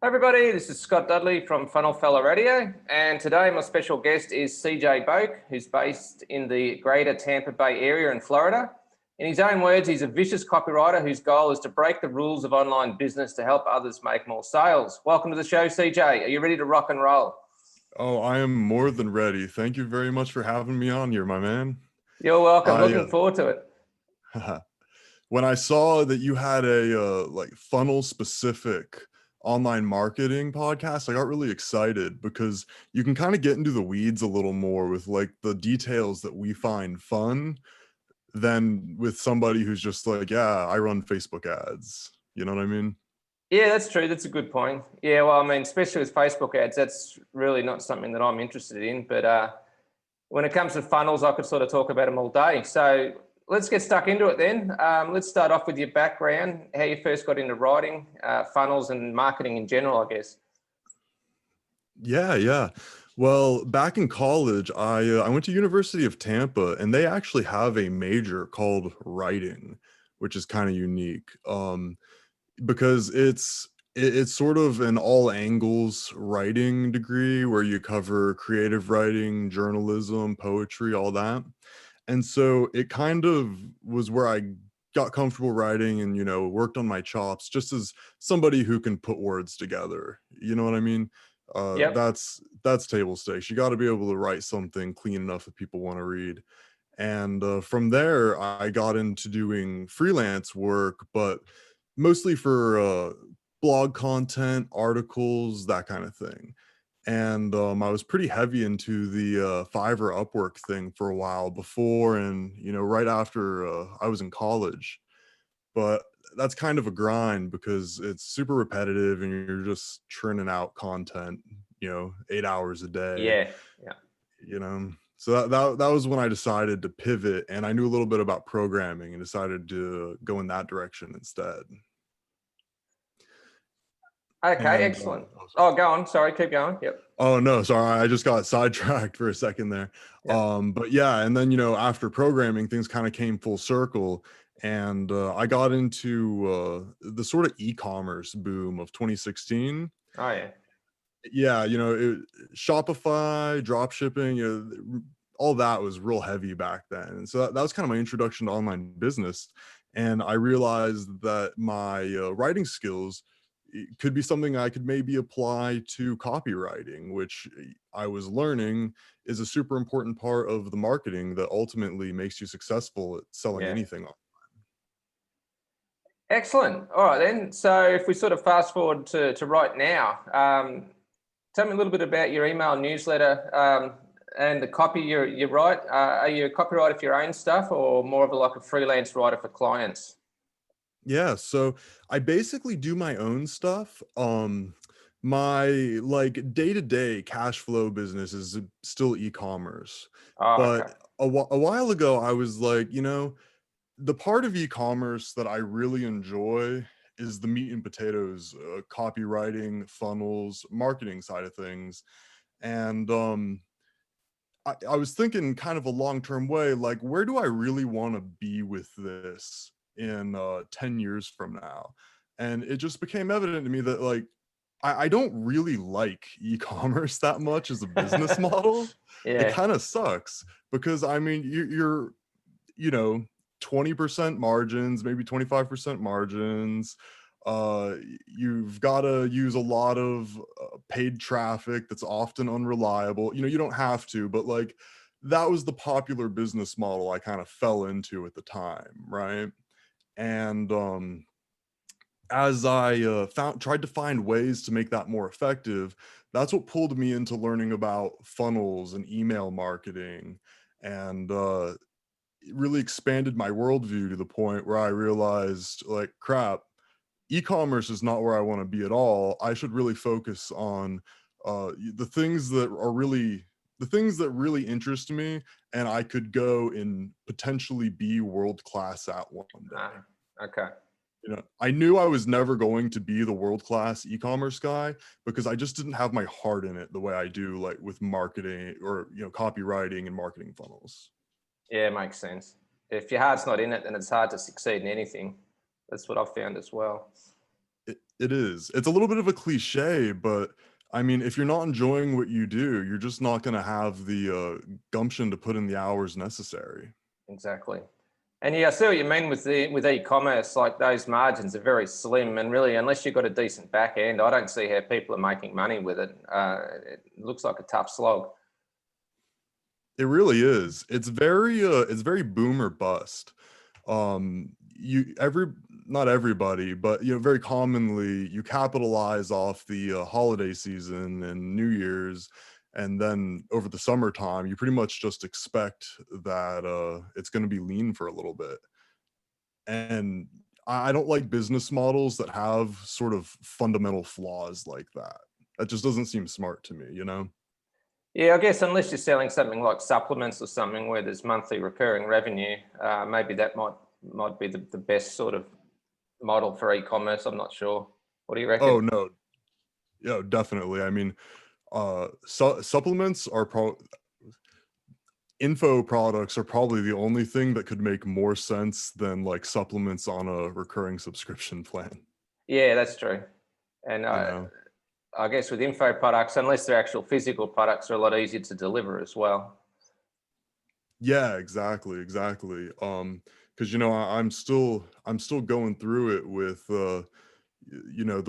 Hi everybody, this is Scott Dudley from Funnel Fella Radio, and today my special guest is CJ Boake, who's based in the greater Tampa Bay area in Florida. In his own words, he's a vicious copywriter whose goal is to break the rules of online business to help others make more sales. Welcome to the show, CJ. Are you ready to rock and roll? Oh, I am more than ready. Thank you very much for having me on here, my man. You're welcome. I Looking forward to it. when I saw that you had a like funnel specific online marketing podcast, I got really excited because you can kind of get into the weeds a little more with like the details that we find fun than with somebody who's just like, yeah, I run Facebook ads. You know what I mean? Yeah, that's true. That's a good point. Yeah, well, I mean, especially with Facebook ads, that's really not something that I'm interested in. But when it comes to funnels, I could sort of talk about them all day. So let's get stuck into it then. Let's start off with your background, how you first got into writing, funnels and marketing in general, I guess. Yeah. Well, back in college, I went to University of Tampa, and they actually have a major called writing, which is kind of unique. Because it's sort of an all angles writing degree where you cover creative writing, journalism, poetry, all that. And so it kind of was where I got comfortable writing and, worked on my chops just as somebody who can put words together. You know what I mean? Yep. That's table stakes. You got to be able to write something clean enough that people want to read. And from there, I got into doing freelance work, but mostly for blog content, articles, that kind of thing. And I was pretty heavy into the Fiverr Upwork thing for a while before and, right after I was in college. But that's kind of a grind because it's super repetitive and you're just churning out content, 8 hours a day, Yeah. Yeah. you know. So that was when I decided to pivot, and I knew a little bit about programming and decided to go in that direction instead. Okay, And excellent. oh, sorry. Oh, go on. Sorry, keep going. Yep. Oh no, sorry, I just got sidetracked for a second there. Yep. But yeah, and then after programming, things kind of came full circle, and I got into the sort of e-commerce boom of 2016. Oh, yeah. Yeah, Shopify, drop shipping, all that was real heavy back then. And so that was kind of my introduction to online business. And I realized that my writing skills could be something I could maybe apply to copywriting, which I was learning is a super important part of the marketing that ultimately makes you successful at selling Yeah. anything. Excellent. All right, then. So if we sort of fast forward to right now, tell me a little bit about your email newsletter and the copy you write. Are you a copywriter for your own stuff or more of like a freelance writer for clients? Yeah, so I basically do my own stuff. My like day-to-day cash flow business is still e-commerce. Oh, But okay. a while ago I was like, the part of e-commerce that I really enjoy is the meat and potatoes, copywriting, funnels, marketing side of things. And I was thinking kind of a long-term way, like, where do I really want to be with this in 10 years from now? And it just became evident to me that like I don't really like e-commerce that much as a business model. It Yeah. kind of sucks because I mean you're you know 20% margins, maybe 25% margins. You've got to use a lot of paid traffic that's often unreliable. You don't have to, but like that was the popular business model I kind of fell into at the time, right? And as I tried to find ways to make that more effective, that's what pulled me into learning about funnels and email marketing, and it really expanded my worldview to the point where I realized, like, crap, e-commerce is not where I want to be at all. I should really focus on the things that are really the things that really interest me, and I could go and potentially be world class at one day. Ah, okay. I knew I was never going to be the world class e-commerce guy because I just didn't have my heart in it the way I do like with marketing or copywriting and marketing funnels. Yeah, it makes sense. If your heart's not in it, then it's hard to succeed in anything. That's what I've found as well. It is. It's a little bit of a cliche, but I mean, if you're not enjoying what you do, you're just not going to have the gumption to put in the hours necessary. Exactly. And yeah, I see what you mean with e-commerce. Like those margins are very slim, and really, unless you've got a decent back end, I don't see how people are making money with it. It looks like a tough slog. It really is. It's very boom or bust. You every Not everybody, but very commonly you capitalize off the holiday season and New Year's, and then over the summertime you pretty much just expect that it's going to be lean for a little bit. And I don't like business models that have sort of fundamental flaws like that. That just doesn't seem smart to me, you know? Yeah, I guess unless you're selling something like supplements or something where there's monthly recurring revenue, maybe that might be the best sort of model for e-commerce. I'm not sure. What do you reckon? Oh no, yeah, definitely. I mean, supplements are info products are probably the only thing that could make more sense than like supplements on a recurring subscription plan. Yeah, that's true. And You know? I guess with info products, unless they're actual physical products, are a lot easier to deliver as well. Yeah, exactly. Because I'm still going through it with the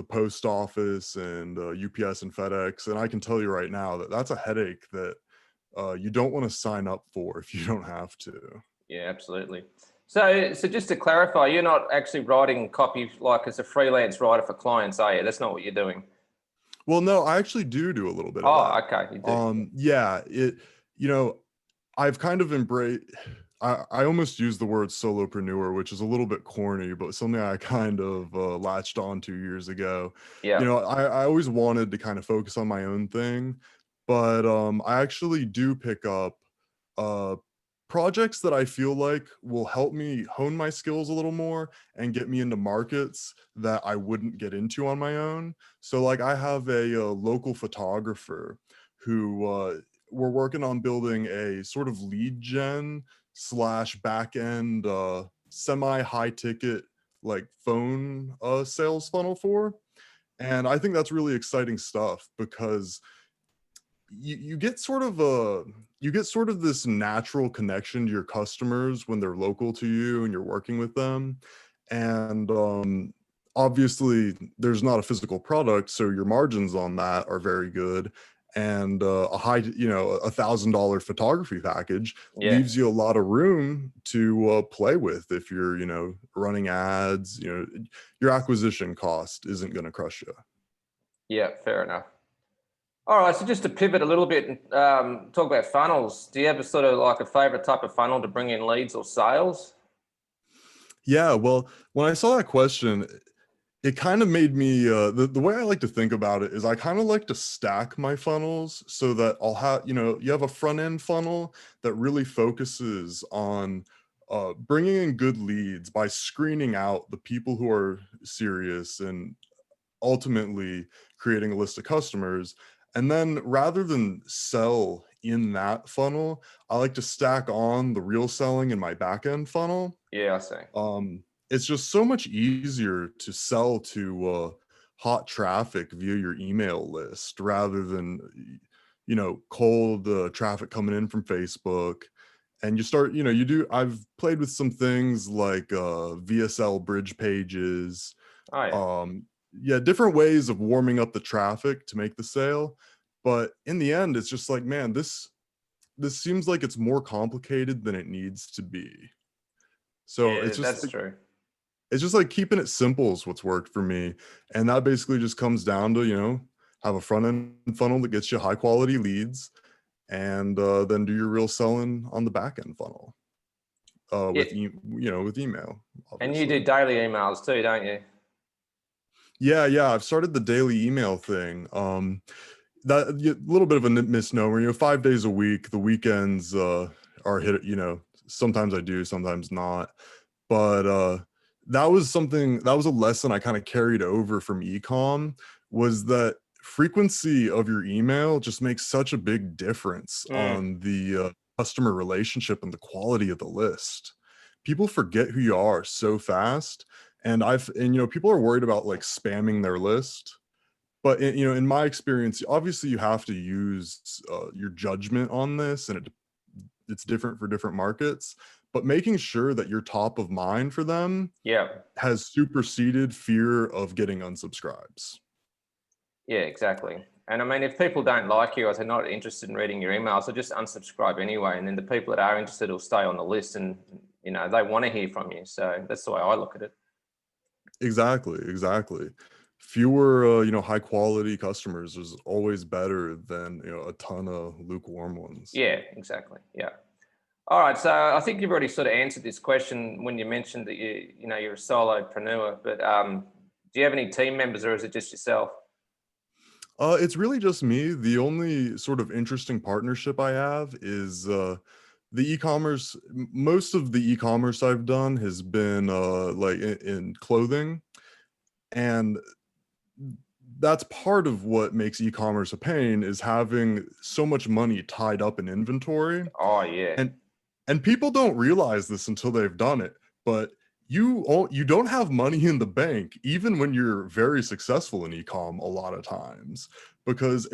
post office and UPS and FedEx, and I can tell you right now that that's a headache that you don't want to sign up for if you don't have to. Yeah, absolutely. So just to clarify, you're not actually writing copy like as a freelance writer for clients, are you? That's not what you're doing. Well, no, I actually do a little bit of Oh, that. okay, you do. Yeah, you know, I've kind of embraced. I almost use the word solopreneur, which is a little bit corny, but something I kind of latched on 2 years ago. Yeah, I always wanted to kind of focus on my own thing, but I actually do pick up uh, projects that I feel like will help me hone my skills a little more and get me into markets that I wouldn't get into on my own. So, like, I have a local photographer who we're working on building a sort of lead gen slash back end semi high ticket like phone sales funnel for. And I think that's really exciting stuff because you get sort of this natural connection to your customers when they're local to you and you're working with them. And obviously there's not a physical product, so your margins on that are very good. And a high, $1,000 photography package yeah, leaves you a lot of room to play with if you're, running ads. Your acquisition cost isn't going to crush you. yeah, fair enough. All right, so just to pivot a little bit and talk about funnels, do you have a sort of like a favorite type of funnel to bring in leads or sales? Yeah, well, when I saw that question, it kind of made me the way I like to think about it is I kind of like to stack my funnels so that I'll have, you have a front end funnel that really focuses on bringing in good leads by screening out the people who are serious and ultimately creating a list of customers. And then rather than sell in that funnel, I like to stack on the real selling in my back end funnel. Yeah, I see. It's just so much easier to sell to hot traffic via your email list rather than cold traffic coming in from Facebook. And you start, I've played with some things like VSL bridge pages, Oh, yeah. yeah, different ways of warming up the traffic to make the sale. But in the end, it's just like, man, this seems like it's more complicated than it needs to be. So Yeah, that's true. it's just like keeping it simple is what's worked for me. And that basically just comes down to, have a front end funnel that gets you high quality leads, and then do your real selling on the back end funnel Yeah, with email, and you do obviously. daily emails too, don't you? Yeah, I've started the daily email thing. That a little bit of a misnomer. 5 days a week. The weekends are hit. Sometimes I do, sometimes not. But that was a lesson I kind of carried over from ecom, was that frequency of your email just makes such a big difference Mm, on the customer relationship and the quality of the list. People forget who you are so fast, And people are worried about like spamming their list. But in my experience, obviously you have to use your judgment on this, and it's different for different markets. But making sure that you're top of mind for them, has superseded fear of getting unsubscribes. Yeah, exactly. And I mean, if people don't like you or they're not interested in reading your emails, they'll just unsubscribe anyway. And then the people that are interested will stay on the list, and they want to hear from you. So that's the way I look at it. Exactly. Fewer, high quality customers is always better than, a ton of lukewarm ones. Yeah, exactly. Yeah. All right. So I think you've already sort of answered this question when you mentioned that you're a solopreneur, but do you have any team members, or is it just yourself? It's really just me. The only sort of interesting partnership I have is the e-commerce. Most of the e-commerce I've done has been like in clothing, and that's part of what makes e-commerce a pain, is having so much money tied up in inventory. Oh yeah. And people don't realize this until they've done it, but you don't have money in the bank even when you're very successful in e-com a lot of times, because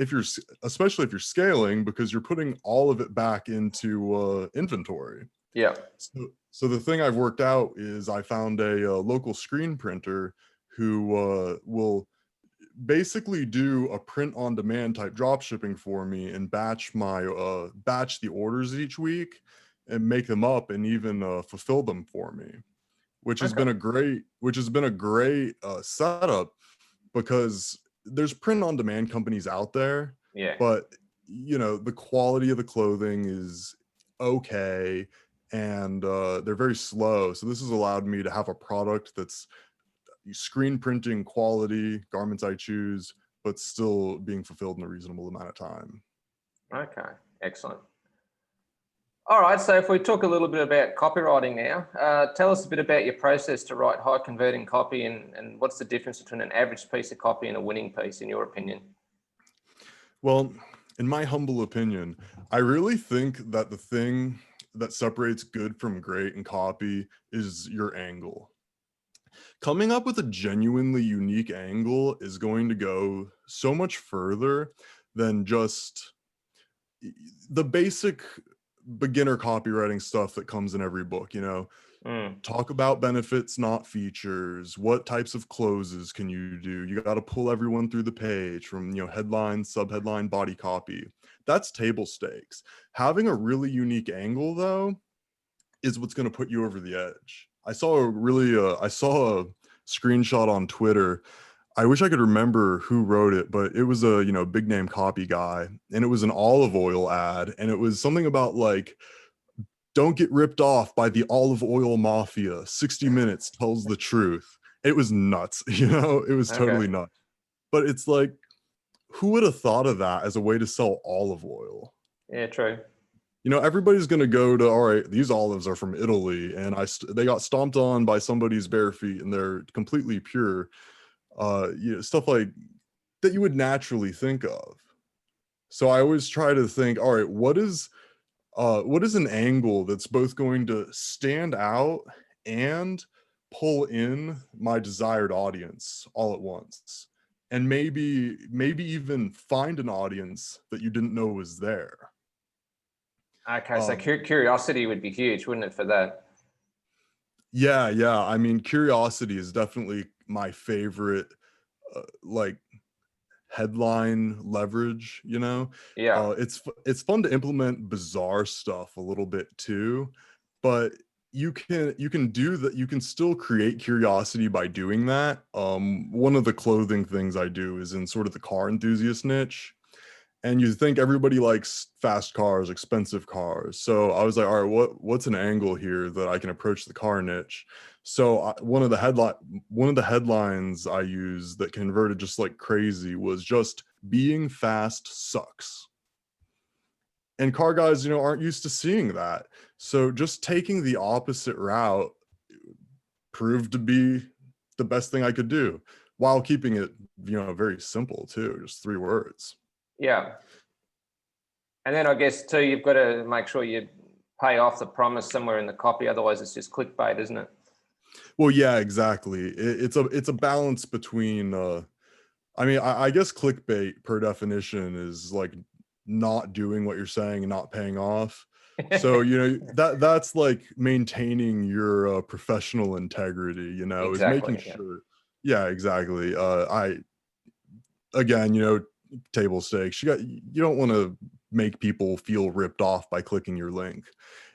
especially if you're scaling, because you're putting all of it back into inventory. Yeah. So the thing I've worked out is I found a local screen printer who will basically do a print on demand type drop shipping for me, and batch the orders each week and make them up, and even fulfill them for me, which has been a great setup, because there's print on demand companies out there, but the quality of the clothing is okay, and they're very slow. So this has allowed me to have a product that's screen printing quality garments I choose, but still being fulfilled in a reasonable amount of time. Okay, excellent. All right, so if we talk a little bit about copywriting now, tell us a bit about your process to write high converting copy, and what's the difference between an average piece of copy and a winning piece, in your opinion? Well, in my humble opinion, I really think that the thing that separates good from great in copy is your angle. Coming up with a genuinely unique angle is going to go so much further than just the basic beginner copywriting stuff that comes in every book. Talk about benefits, not features. What types of closes can you do? You got to pull everyone through the page from, headline, subheadline, body copy. That's table stakes. Having a really unique angle, though, is what's going to put you over the edge. I saw a screenshot on Twitter. I wish I could remember who wrote it, but it was a, big name copy guy, and it was an olive oil ad, and it was something about like, don't get ripped off by the olive oil mafia. 60 minutes tells the truth. It was nuts. It was totally nuts. But it's like, who would have thought of that as a way to sell olive oil? Yeah, true. Everybody's going to go to, all right, these olives are from Italy, and they got stomped on by somebody's bare feet, and they're completely pure. Stuff like that you would naturally think of. So I always try to think, all right, what is an angle that's both going to stand out and pull in my desired audience all at once, and maybe even find an audience that you didn't know was there. Okay, so curiosity would be huge, wouldn't it, for that? Yeah. I mean, curiosity is definitely my favorite, like, headline leverage. It's fun to implement bizarre stuff a little bit too, but you can do that. You can still create curiosity by doing that. One of the clothing things I do is in sort of the car enthusiast niche. And you think everybody likes fast cars, expensive cars. So I was like, all right, what's an angle here that I can approach the car niche? So one of the headlines I used that converted just like crazy was just "being fast sucks." And car guys, aren't used to seeing that. So just taking the opposite route proved to be the best thing I could do, while keeping it, very simple too, just 3 words. Yeah. And then I guess too, you've got to make sure you pay off the promise somewhere in the copy. Otherwise it's just clickbait, isn't it? Well, yeah, exactly. It's a balance between I mean, I guess clickbait per definition is like not doing what you're saying and not paying off. So, that's like maintaining your professional integrity, is making Exactly. Yeah. sure. Yeah, exactly. Again, table stakes. You don't want to make people feel ripped off by clicking your link.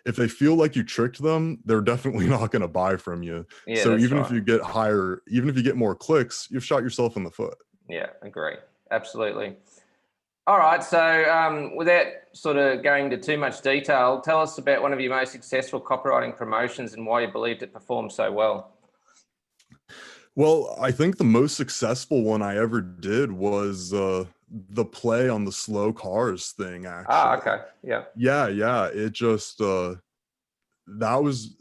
If they feel like you tricked them, they're definitely not going to buy from you. Yeah, So that's right. even if you get more clicks, you've shot yourself in the foot. Yeah, agree. Absolutely. All right. So without sort of going into too much detail, tell us about one of your most successful copywriting promotions and why you believed it performed so well. Well, I think the most successful one I ever did was the play on the slow cars thing, Ah, actually. okay. Yeah. Yeah. It just that was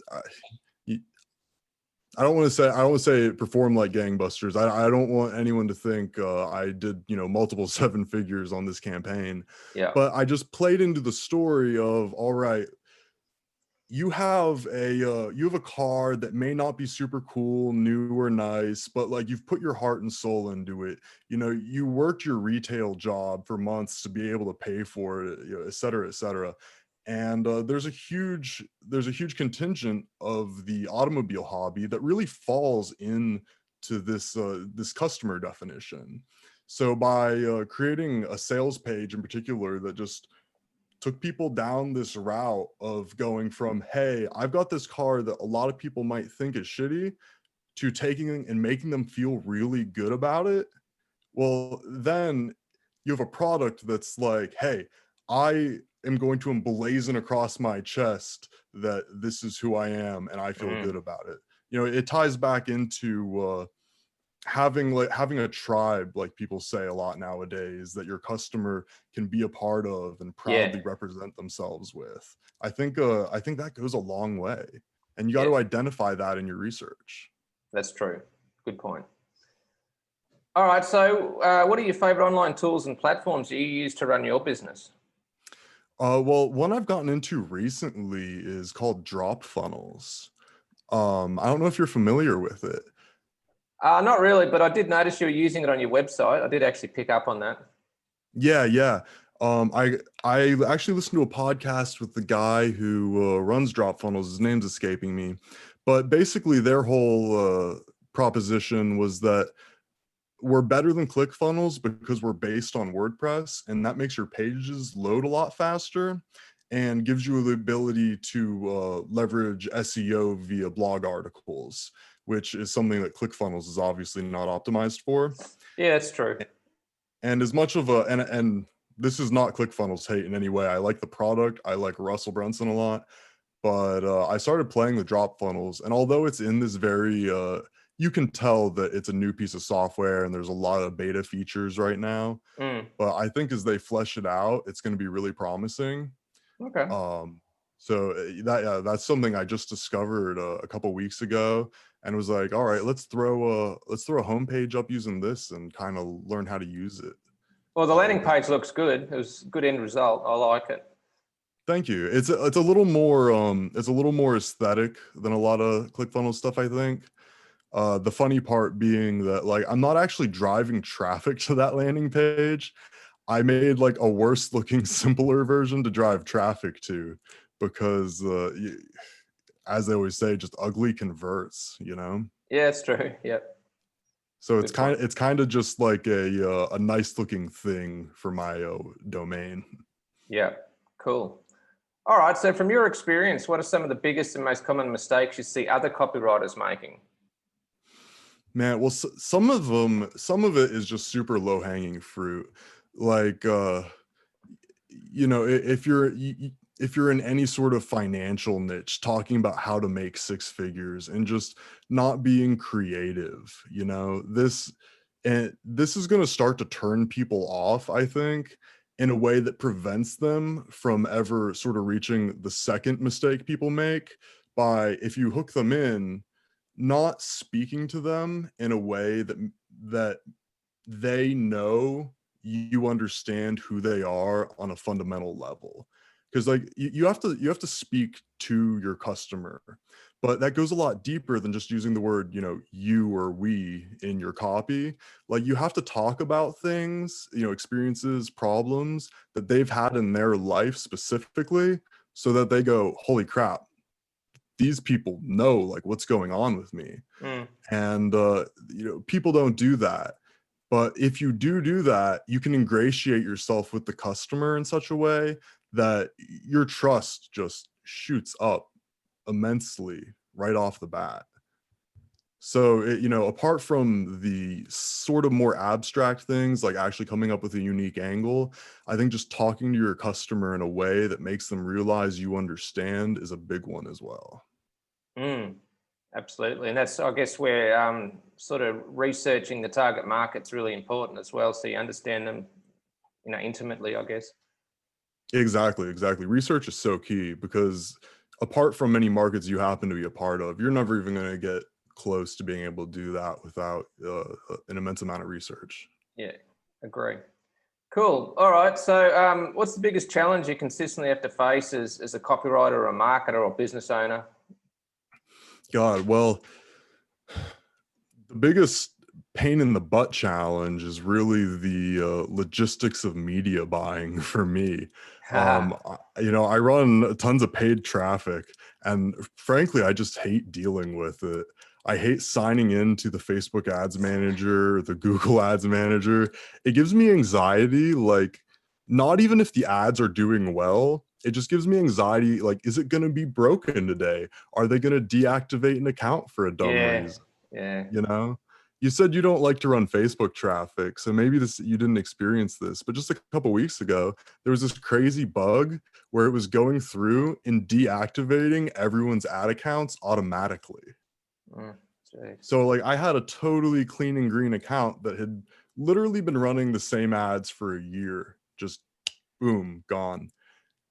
I don't want to say it performed like gangbusters. I don't want anyone to think I did, multiple seven figures on this campaign. Yeah. But I just played into the story of, all right, you have a car that may not be super cool, new or nice, but like you've put your heart and soul into it. You worked your retail job for months to be able to pay for it, et cetera, et cetera. And there's a huge contingent of the automobile hobby that really falls into this customer definition. So by creating a sales page in particular that just took people down this route of going from, hey, I've got this car that a lot of people might think is shitty, to taking and making them feel really good about it. Well, then you have a product that's like, hey, I am going to emblazon across my chest that this is who I am and I feel good about it. It ties back into having a tribe, like people say a lot nowadays, that your customer can be a part of and Yeah. proudly represent themselves with. I think that goes a long way, and you got Yeah. to identify that in your research. That's true. Good point. All right. So what are your favorite online tools and platforms you use to run your business? Well, one I've gotten into recently is called Dropfunnels. I don't know if you're familiar with it. Not really, but I did notice you were using it on your website. I did actually pick up on that. Yeah. I actually listened to a podcast with the guy who runs Dropfunnels. His name's escaping me, but basically their whole proposition was that we're better than ClickFunnels because we're based on WordPress, and that makes your pages load a lot faster and gives you the ability to leverage SEO via blog articles, which is something that ClickFunnels is obviously not optimized for. Yeah, that's true. And as much of a and this is not ClickFunnels hate in any way. I like the product. I like Russell Brunson a lot, but I started playing the Dropfunnels, and although it's in this very you can tell that it's a new piece of software and there's a lot of beta features right now. But I think as they flesh it out, it's going to be really promising. Okay. So that's something I just discovered a couple weeks ago, and was like, all right, let's throw a homepage up using this and kind of learn how to use it. Well, the landing page looks good. It was a good end result. I like it. Thank you. It's a little more aesthetic than a lot of ClickFunnels stuff, I think. The funny part being that, like, I'm not actually driving traffic to that landing page. I made like a worse looking, simpler version to drive traffic to, because as they always say, just ugly converts, Yeah, it's true. Yep. So it's kind of just like a nice looking thing for my domain. Yeah. Cool. All right. So from your experience, what are some of the biggest and most common mistakes you see other copywriters making? Man, well, some of it is just super low hanging fruit. Like, if you're in any sort of financial niche, talking about how to make six figures and just not being creative, this is going to start to turn people off, I think, in a way that prevents them from ever sort of reaching the second mistake people make, by, if you hook them in, not speaking to them in a way that they know you understand who they are on a fundamental level. Because like you have to speak to your customer, But that goes a lot deeper than just using the word, you or we in your copy. Like, you have to talk about things, experiences, problems that they've had in their life specifically, so that they go, holy crap, these people know like what's going on with me. And people don't do that. But if you do that, you can ingratiate yourself with the customer in such a way that your trust just shoots up immensely right off the bat. So, apart from the sort of more abstract things, like actually coming up with a unique angle, I think just talking to your customer in a way that makes them realize you understand is a big one as well. Absolutely. And that's, I guess, where sort of researching the target market's really important as well. So you understand them, intimately, I guess. Exactly. Research is so key, because apart from many markets you happen to be a part of, you're never even going to get close to being able to do that without an immense amount of research. Yeah, agree. Cool. All right. So what's the biggest challenge you consistently have to face as a copywriter or a marketer or business owner? God, well, the biggest pain in the butt challenge is really the logistics of media buying for me. I run tons of paid traffic, and frankly, I just hate dealing with it. I hate signing into the Facebook ads manager, the Google ads manager. It gives me anxiety, like, not even if the ads are doing well, it just gives me anxiety. Like, is it going to be broken today? Are they going to deactivate an account for a dumb reason? Yeah. You said you don't like to run Facebook traffic, so maybe you didn't experience this, but just a couple weeks ago, there was this crazy bug where it was going through and deactivating everyone's ad accounts automatically. So like, I had a totally clean and green account that had literally been running the same ads for a year, just boom, gone.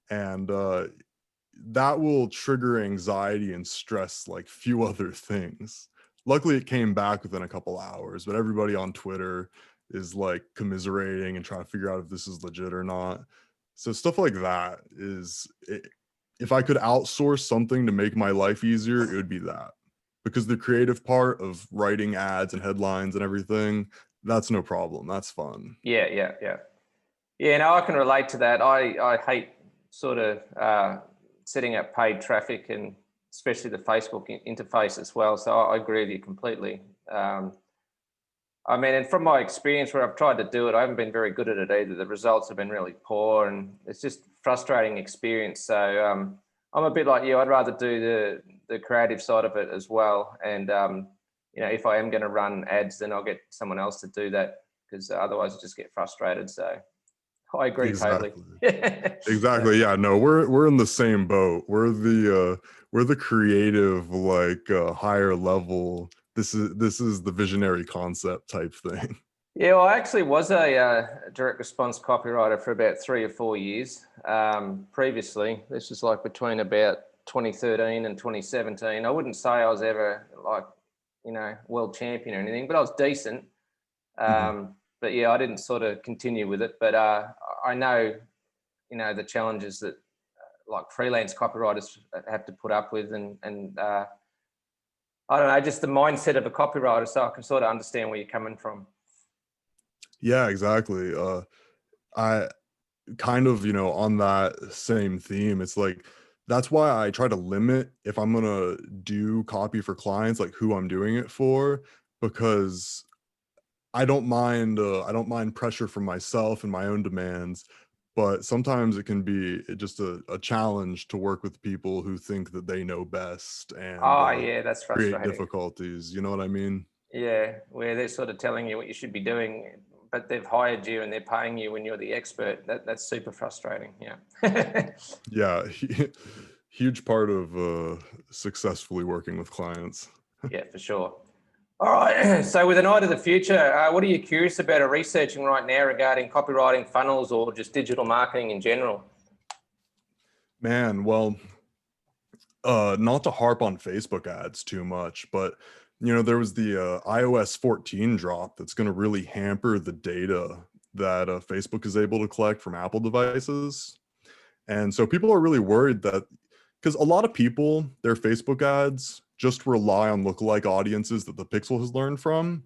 And that will trigger anxiety and stress like few other things. Luckily, it came back within a couple hours, but everybody on Twitter is like commiserating and trying to figure out if this is legit or not. So stuff like that if I could outsource something to make my life easier, it would be that. Because the creative part of writing ads and headlines and everything, that's no problem. That's fun. Yeah. No, I can relate to that. I hate sort of setting up paid traffic, and especially the Facebook interface as well. So I agree with you completely. And from my experience where I've tried to do it, I haven't been very good at it either. The results have been really poor, and it's just frustrating experience. So I'm a bit like you. I'd rather do the creative side of it as well. And if I am going to run ads, then I'll get someone else to do that, because otherwise I just get frustrated. So I agree Exactly. totally. Exactly. Yeah, no, we're in the same boat. We're the creative, like higher level. This is the visionary concept type thing. Yeah, well, I actually was a direct response copywriter for about 3 or 4 years previously. This was like between about 2013 and 2017. I wouldn't say I was ever like, world champion or anything, but I was decent. But yeah, I didn't sort of continue with it. But I know, the challenges that like freelance copywriters have to put up with, and I don't know, just the mindset of a copywriter. So I can sort of understand where you're coming from. Yeah, exactly. I kind of, on that same theme, it's like, that's why I try to limit, if I'm going to do copy for clients, like who I'm doing it for, because I don't mind pressure from myself and my own demands, but sometimes it can be just a challenge to work with people who think that they know best and Yeah, that's create frustrating. difficulties. You know what I mean? Yeah, where they're sort of telling you what you should be doing, but they've hired you and they're paying you when you're the expert. That's super frustrating. Yeah. Yeah, huge part of successfully working with clients. Yeah, for sure. All right. So with an eye to the future, what are you curious about or researching right now regarding copywriting funnels or just digital marketing in general? Man, well, not to harp on Facebook ads too much, but there was the iOS 14 drop that's going to really hamper the data that Facebook is able to collect from Apple devices. And so people are really worried that because a lot of people, their Facebook ads just rely on lookalike audiences that the pixel has learned from.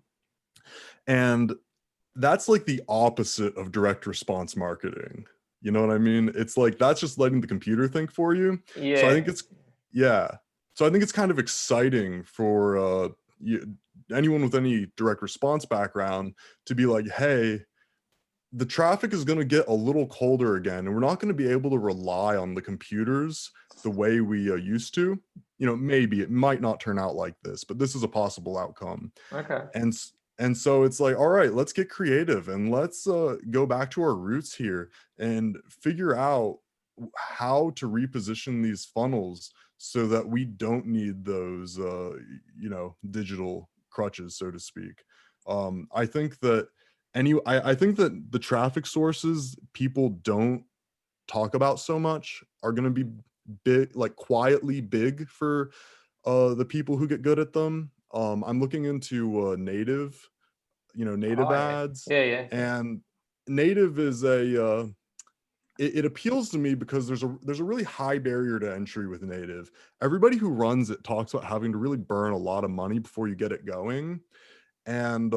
And that's like the opposite of direct response marketing. You know what I mean? It's like, that's just letting the computer think for you. So I Yeah. think it's, yeah. So I think it's kind of exciting for anyone with any direct response background to be like, hey, the traffic is going to get a little colder again, and we're not going to be able to rely on the computers the way we used to. You know, maybe it might not turn out like this, but this is a possible outcome. Okay. And so it's like, all right, let's get creative and let's go back to our roots here and figure out how to reposition these funnels so that we don't need those digital crutches, so to speak. I think that I think that the traffic sources people don't talk about so much are going to be big, like quietly big for the people who get good at them. I'm looking into native Oh, yeah. ads, Yeah, yeah. and native is it appeals to me because there's a really high barrier to entry with native. Everybody who runs it talks about having to really burn a lot of money before you get it going. And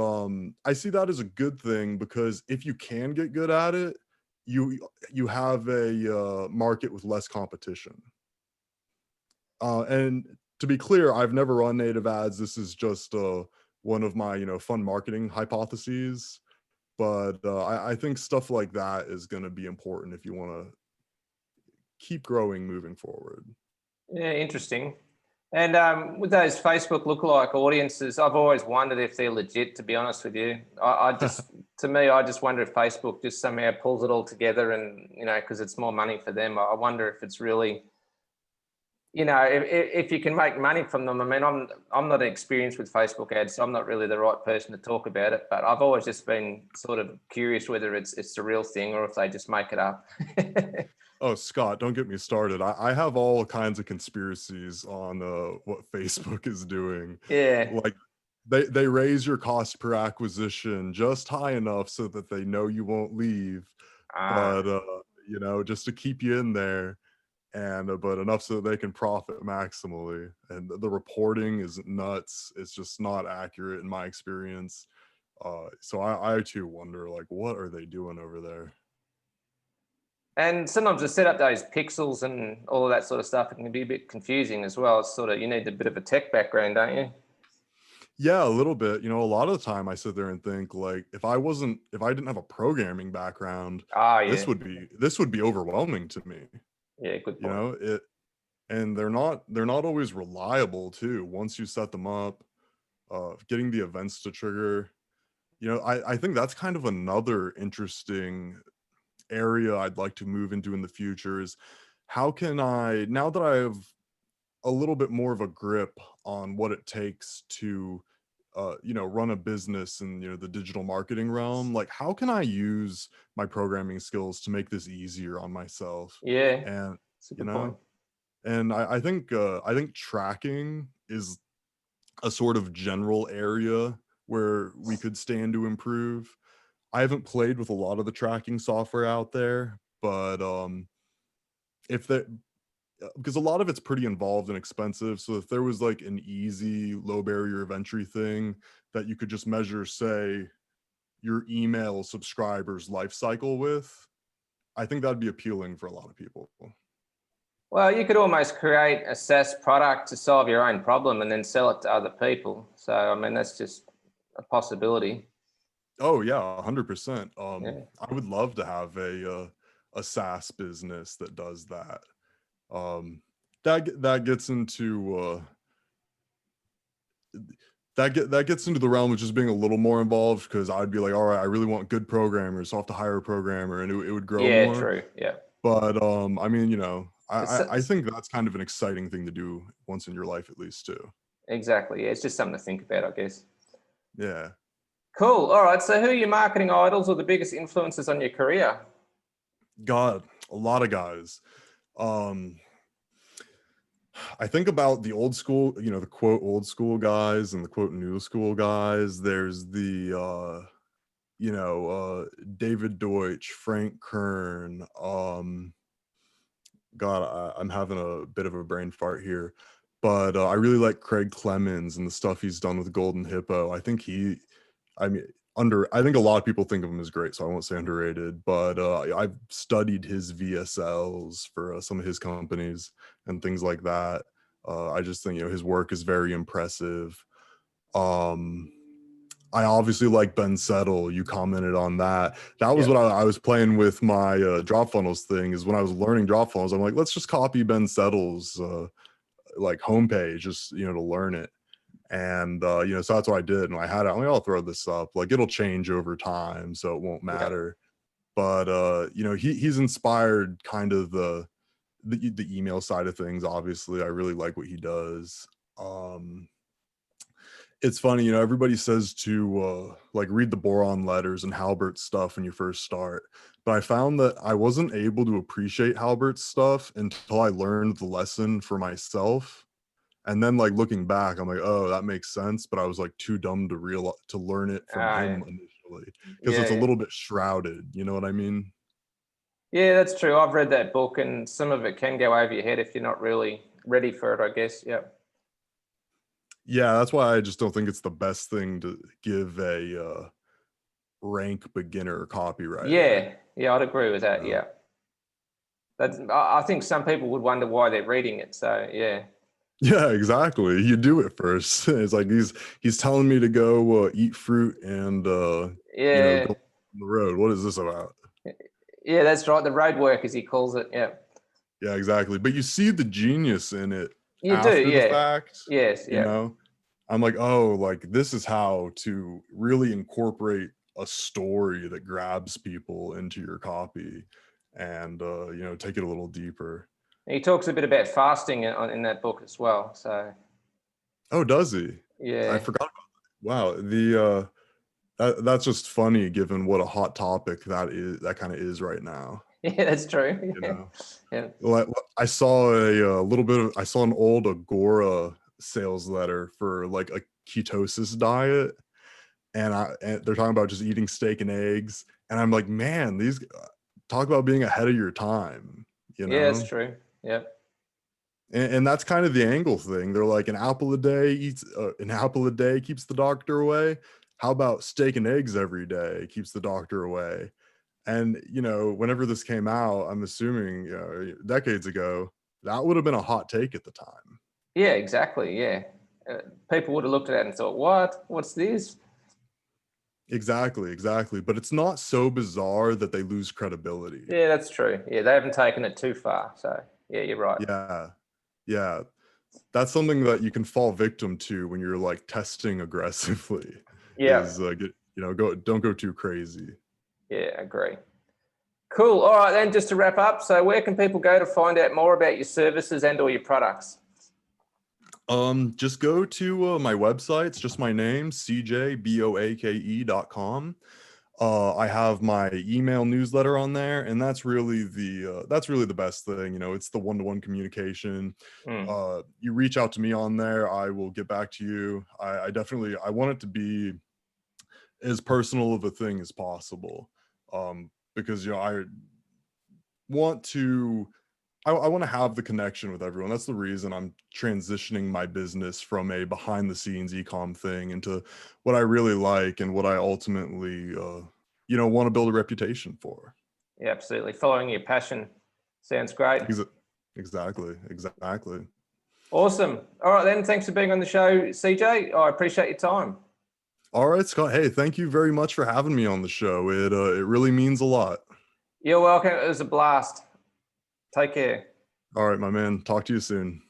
I see that as a good thing, because if you can get good at it, you have a market with less competition. And to be clear, I've never run native ads. This is just one of my fun marketing hypotheses. But I think stuff like that is going to be important if you want to keep growing moving forward. Yeah, interesting. And with those Facebook lookalike audiences, I've always wondered if they're legit, to be honest with you. I just, to me, I just wonder if Facebook just somehow pulls it all together and, because it's more money for them. I wonder if it's really, if you can make money from them. I mean, I'm not experienced with Facebook ads, so I'm not really the right person to talk about it, but I've always just been sort of curious whether it's the real thing or if they just make it up. Oh, Scott, don't get me started. I have all kinds of conspiracies on what Facebook is doing. Yeah. Like they raise your cost per acquisition just high enough so that they know you won't leave, but just to keep you in there, and but enough so that they can profit maximally. And the reporting is nuts. It's just not accurate in my experience. So I too wonder, like, what are they doing over there? And sometimes to set up those pixels and all of that sort of stuff, it can be a bit confusing as well. It's sort of, you need a bit of a tech background, don't you? Yeah, a little bit. A lot of the time I sit there and think, like, if I didn't have a programming background, Ah, this yeah. would be overwhelming to me. Yeah, good You point. know, it and they're not always reliable too. Once you set them up, getting the events to trigger, I think that's kind of another interesting area I'd like to move into in the future is how can I, now that I have a little bit more of a grip on what it takes to run a business in the digital marketing realm, like how can I use my programming skills to make this easier on myself? Yeah, And it's a you good know point. and I think tracking is a sort of general area where we could stand to improve. I haven't played with a lot of the tracking software out there, but if that because a lot of it's pretty involved and expensive. So if there was like an easy low barrier of entry thing that you could just measure, say, your email subscribers life cycle with, I think that'd be appealing for a lot of people. Well, you could almost create a SaaS product to solve your own problem and then sell it to other people. So, I mean, that's just a possibility. Oh yeah, 100%. Yeah. I would love to have a SaaS business that does that. That gets into that gets into the realm of just being a little more involved, because I'd be like, all right, I really want good programmers, so I'll have to hire a programmer, and it would grow Yeah, more. true. Yeah. But I mean, It's, I think that's kind of an exciting thing to do once in your life, at least, too. exactly. Yeah, it's just something to think about, I guess. Yeah. Cool. All right. So, who are your marketing idols or the biggest influences on your career? God, a lot of guys. Um, I think about the old school, the quote old school guys and the quote new school guys. There's the David Deutsch, Frank Kern, God, I'm having a bit of a brain fart here, but I really like Craig Clemens and the stuff he's done with Golden Hippo. I mean, I think a lot of people think of him as great, so I won't say underrated, but I've studied his VSLs for some of his companies and things like that. I just think, his work is very impressive. Um, I obviously like Ben Settle. You commented on that. That was Yeah. what I was playing with my Dropfunnels thing. Is when I was learning Dropfunnels, I'm like, let's just copy Ben Settle's like homepage, just to learn it. And so that's what I did. And I had it. I'm like, I'll throw this up. Like it'll change over time, so it won't Yeah. matter. But he's inspired kind of the email side of things. Obviously, I really like what he does. It's funny, everybody says to like read the boron letters and Halbert's stuff when you first start. But I found that I wasn't able to appreciate Halbert's stuff until I learned the lesson for myself. And then like looking back, I'm like, oh, that makes sense. But I was like too dumb to learn it from him initially because it's a Yeah. little bit shrouded. You know what I mean? Yeah, that's true. I've read that book, and some of it can go over your head if you're not really ready for it, I guess. Yeah. Yeah, that's why I just don't think it's the best thing to give a rank beginner copywriter. Yeah, I'd agree with that. You know? Yeah. I think some people would wonder why they're reading it. So yeah. Yeah, exactly. You do it first. It's like he's telling me to go eat fruit and go Yeah. on the road. What is this about? Yeah, that's right. The road work, as he calls it. Yeah. Yeah, exactly. But you see the genius in it You do. after the Yeah. fact. Yes. Yeah. I'm like, oh, like this is how to really incorporate a story that grabs people into your copy and take it a little deeper. He talks a bit about fasting in that book as well. So Oh, does he? I yeah. forgot about that. Wow, that's just funny given what a hot topic that kind of is right now. Yeah, that's true. Yeah. Well, I saw I saw an old Agora sales letter for like a ketosis diet, and they're talking about just eating steak and eggs, and I'm like, man, these talk about being ahead of your time, Yeah, that's true. Yeah. And that's kind of the angle thing. They're like, an apple a day keeps the doctor away. How about steak and eggs every day keeps the doctor away? And whenever this came out, I'm assuming decades ago, that would have been a hot take at the time. Yeah, exactly. Yeah. People would have looked at that and thought, what? What's this? Exactly. But it's not so bizarre that they lose credibility. Yeah, that's true. Yeah, they haven't taken it too far. So yeah, you're right. Yeah. That's something that you can fall victim to when you're like testing aggressively. Yeah. Don't go too crazy. Yeah, agree. Cool. All right, then, just to wrap up. So where can people go to find out more about your services and or your products? Just go to my website. It's just my name, cjboake.com. I have my email newsletter on there, and that's really the best thing. It's the one-to-one communication. You reach out to me on there, I will get back to you. I want it to be as personal of a thing as possible, because I want to have the connection with everyone. That's the reason I'm transitioning my business from a behind the scenes ecom thing into what I really like and what I ultimately, want to build a reputation for. Yeah, absolutely. Following your passion sounds great. Exactly. Awesome. All right, then. Thanks for being on the show, CJ. I appreciate your time. All right, Scott. Hey, thank you very much for having me on the show. It really means a lot. You're welcome. It was a blast. Take care. All right, my man. Talk to you soon.